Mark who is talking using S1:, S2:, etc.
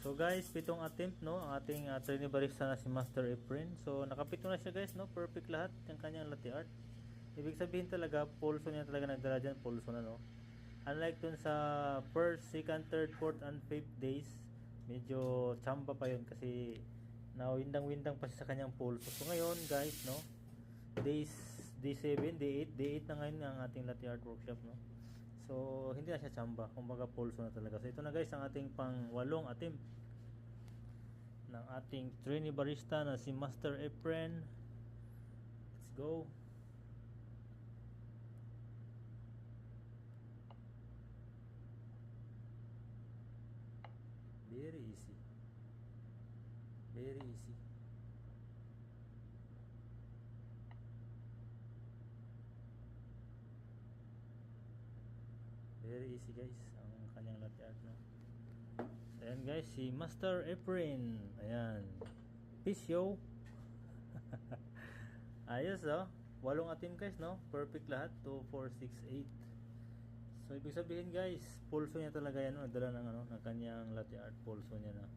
S1: So guys, pitong attempt no, ang ating trainee barista na si Master Efren. So nakapito na siya guys no, perfect lahat yung kanyang latte art. Ibig sabihin talaga, pulso niya talaga nagdala dyan, pulso na no. Unlike dun sa first, second, third, fourth, and fifth days, medyo chamba pa yun kasi nawindang-windang pa siya sa kanyang pulso. So ngayon guys no, day 7, day 8, day 8 na ngayon ang ating latte art workshop no. So, hindi na siya chamba. Kumbaga, pulso na talaga. So, ito na guys, ang ating pang-walong attempt ng ating trainee barista na si Master Efren. Let's go. Very easy. Very easy. Very easy guys ang kanyang latte art no. Ayan guys, si Master Efren. Ayan. Peace yo. Ayos oh. Walong attempt guys no. Perfect lahat. 2, 4, 6, 8. So ibig sabihin guys, pulso niya talaga yan no. Dala ng ng kanyang latte art, pulso niya na.